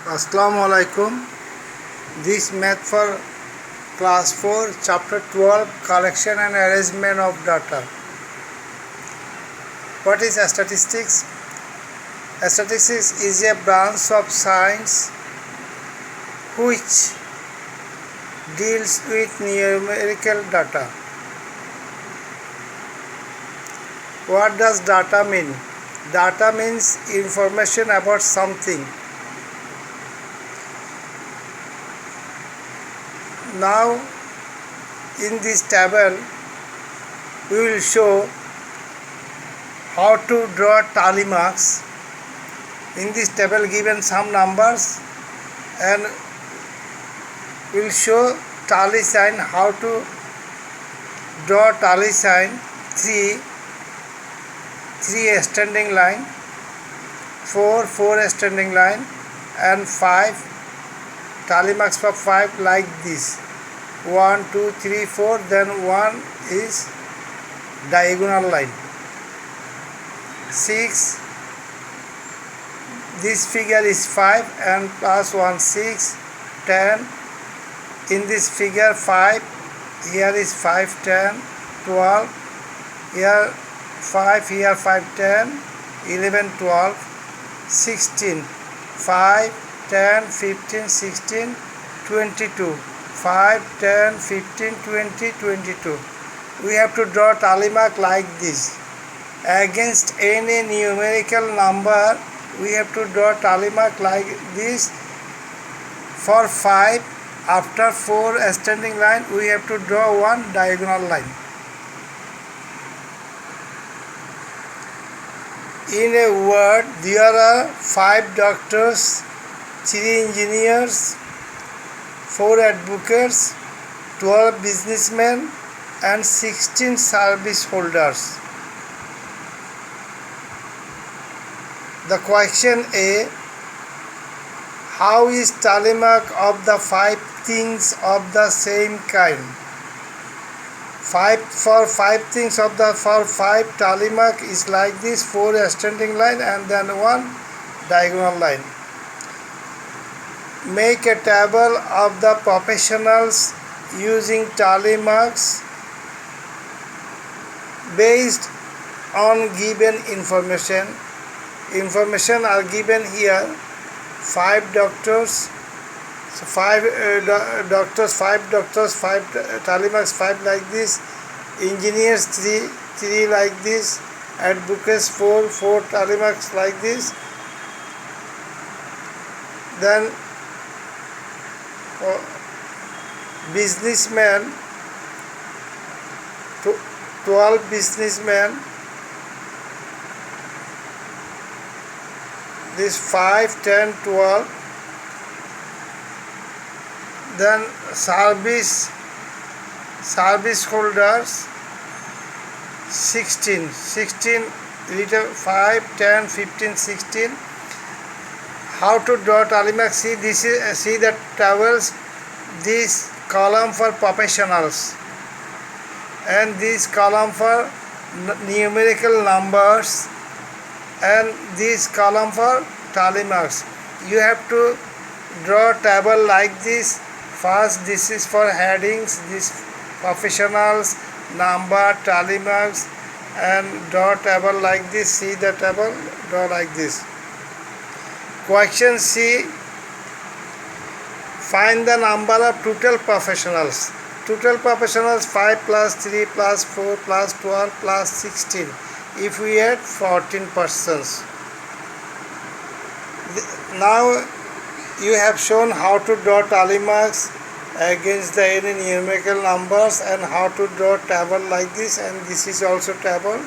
Assalamu alaikum. This math for class 4 chapter 12 collection and arrangement of data. What is statistics? Statistics is a branch of science which deals with numerical data. What does data mean? Data means information about something. Now in this table we will show how to draw tally marks. In this table given some numbers and we will show tally sign, how to draw tally sign, 3 extending line, 4 extending line, and 5 tally marks for 5 like this. 1, 2, 3, 4, then 1 is diagonal line. 6, this figure is 5 and plus 1, 6, 10. In this figure 5, here is 5, 10, 12, here 5, here 5, 10, 11, 12, 16, 5, 10, 15, 16, 22. 5, 10, 15, 20, 22. We have to draw tally mark like this. Against any numerical number, we have to draw tally mark like this. For 5, after 4 extending line, we have to draw one diagonal line. In a word, there are 5 doctors, 3 engineers, 4 advocates, 12 businessmen, and 16 service holders. The question A: how is tally mark of the 5 things of the same kind? 5 things of the 5 tally mark is like this: 4 extending line and then 1 diagonal line. Make a table of the professionals using tally marks based on given information. Information are given here: 5 doctors, so 5 doctors, 5 tally marks, 5 like this. Engineers 3 like this. Advocates 4 tally marks like this. Then businessmen, 12 businessmen, this 5, 10, 12. Then service holders 16 little 5, 10, 15, 16. How to draw tally mark? See the tables. This column for professionals and this column for numerical numbers and this column for tally marks. You have to draw table like this. First, this is for headings, this professionals, number, tally marks, and draw table like this. See the table, draw like this. Question C: find the number of total professionals. Total professionals 5 plus 3 plus 4 plus 12 plus 16. If we add 14 persons. Now you have shown how to draw tally marks against the any numerical numbers and how to draw table like this, and this is also table.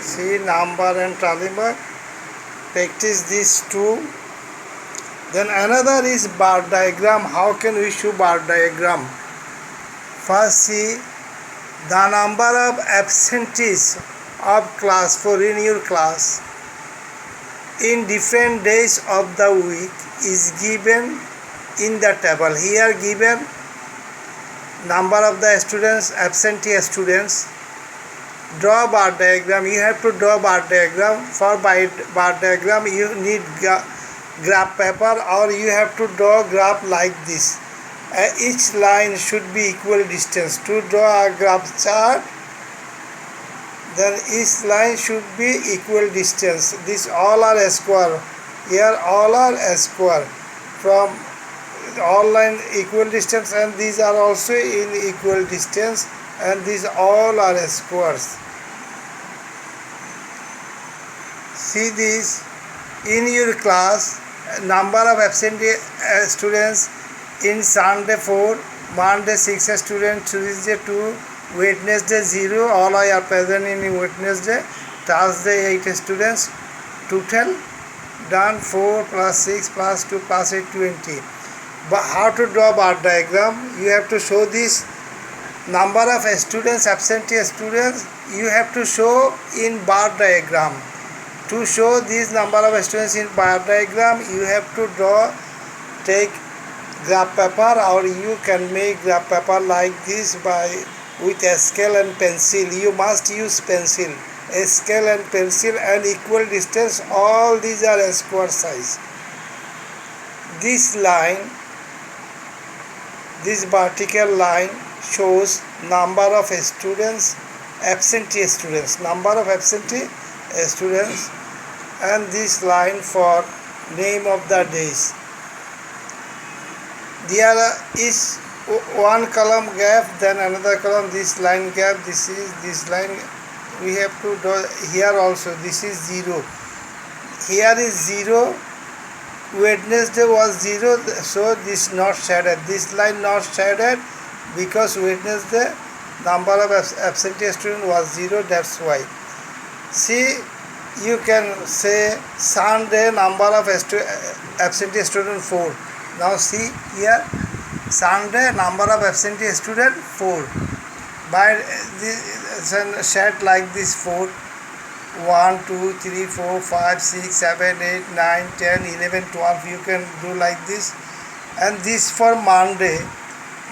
See, number and tally mark. Practice these two. Then another is bar diagram. How can we show bar diagram? First, see the number of absentees of class 4 in your class in different days of the week is given in the table. Here given number of the students, absentee students. Draw bar diagram. You have to draw bar diagram. For bar diagram you need graph paper, or you have to draw graph like this. Each line should be equal distance. To draw a graph chart, then each line should be equal distance. These all are a square. Here all are a square. From all line equal distance, and these are also in equal distance, and these all are squares. See this in your class. Number of absent students in Sunday 4, Monday 6 students, Tuesday 2, Wednesday 0, all are present in Wednesday, Thursday 8 students, total done 4 plus 6 plus 2 plus 8 20. But how to draw bar diagram? You have to show this number of students, absentee students, you have to show in bar diagram. To show this number of students in bar diagram, you have to take graph paper, or you can make graph paper like this with a scale and pencil. You must use pencil, a scale and pencil, and equal distance. All these are a square size. This line, this vertical line shows number of students, absentee students, number of absentee students, and this line for name of the days. There is one column gap, then another column, this line gap, this line we have to draw. Here also this is 0, here is 0. Wednesday was 0, so this not shaded, this line not shaded, because Wednesday number of absentee student was 0, that's why. See, you can say Sunday number of absentee student 4. Now see here, Sunday number of absentee student 4. By this shade like this 4. 1, 2, 3, 4, 5, 6, 7, 8, 9, 10, 11, 12. You can do like this. And this for Monday.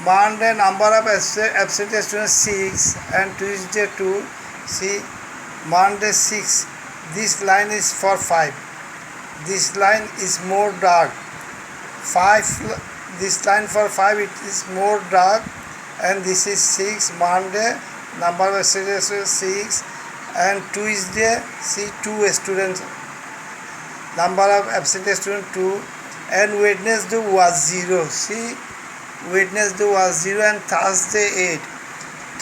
Monday number of absentee students 6, and Tuesday 2. See, Monday 6. This line is for 5. This line is more dark. 5. This line for 5, it is more dark, and this is 6. Monday number of students 6, and Tuesday see 2 students, number of absentee student 2, and Wednesday was 0. See, Wednesday was 0, and Thursday 8.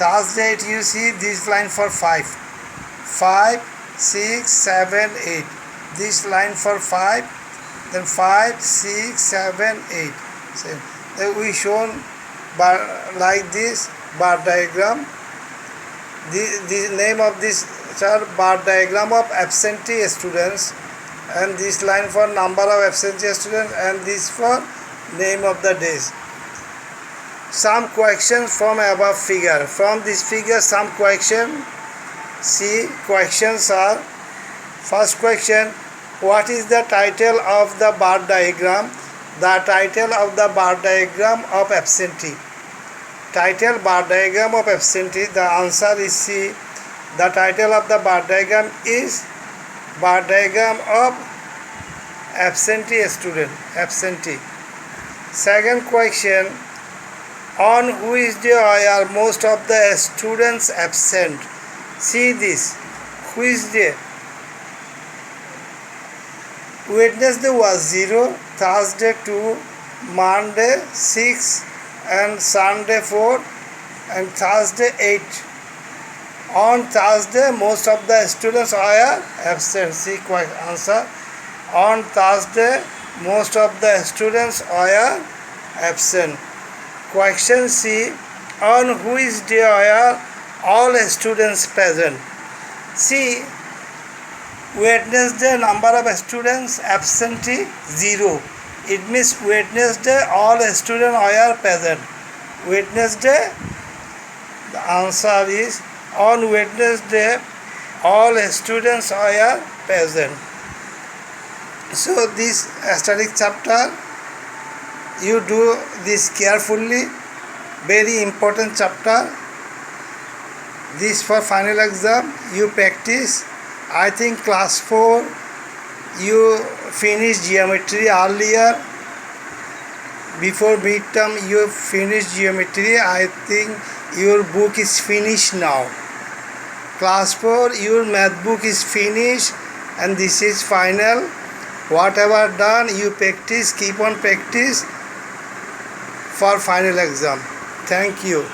Thursday 8, you see this line for 5. 5, 6, 7, 8. This line for 5, then 5, 6, 7, 8. So then we shown like this bar diagram. The name of this chart, bar diagram of absentee students, and this line for number of absentee students, and this for name of the days. Some questions from above figure. From this figure, some question. See, questions are: first question, what is the title of the bar diagram? The title of the bar diagram of absentee. Title bar diagram of absentee. The answer is C. The title of the bar diagram is bar diagram of absentee student. Absentee. Second question, on which day are most of the students absent? See this. Which day? Wednesday was 0, Thursday 2, Monday 6, and Sunday 4, and Thursday 8. On Thursday, most of the students are absent. See answer. On Thursday, most of the students are absent. Question C, on which day are all students present? See, Wednesday number of students absentee 0. It means Wednesday all students are present. Wednesday, the answer is on Wednesday all students are present. So this static chapter, you do this carefully. Very important chapter. This for final exam you practice. I think class 4 you finished geometry earlier. Before midterm you finished geometry. I think your book is finished now. Class 4, your math book is finished and this is final. Whatever done, you practice, keep on practice for final exam. Thank you.